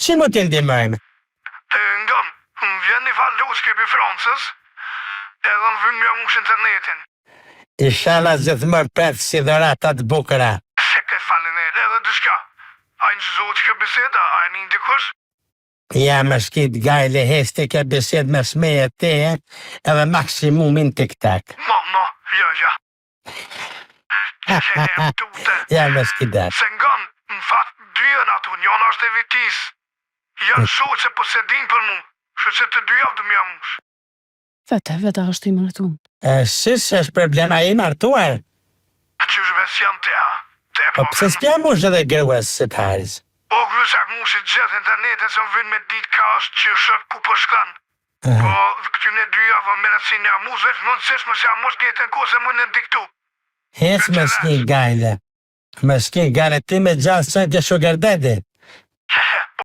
Si më të ndihmojmë? Ngam, vjen një falos kepi Francës, edhe në vënë mja mush internetin. Inshallah gjithmonë pret si dhurata të bukura. Se ke faleminderit edhe dyshka. A një zotë kjo biseda, a një ndikush? Ja më shkit gajle heste ke bised me smeje teje edhe maksimumin tik-tak. Ma, ja. Që e tute. Ja më shkidat. Se ngan, në fakt, dyën ato, njëna është e vitis. Janë shoqë se po se din për mu, që që të dy javë dë mja mush. Vete është i martuar. Si është problema i martuar? Që shves janë te, ha? Po pse s'pja mush edhe gruas së parës? O grusak mushit gjithë internetin se më vën me ditë ka është që shëk ku po shkan. Po këtyne dy javë medicin ja mush veç mundësish më se a mosh gjetën ko se mund në diktu. Hes më s'ki gajle. Më s'ki gajle ti me gjallë së të sugar daddy.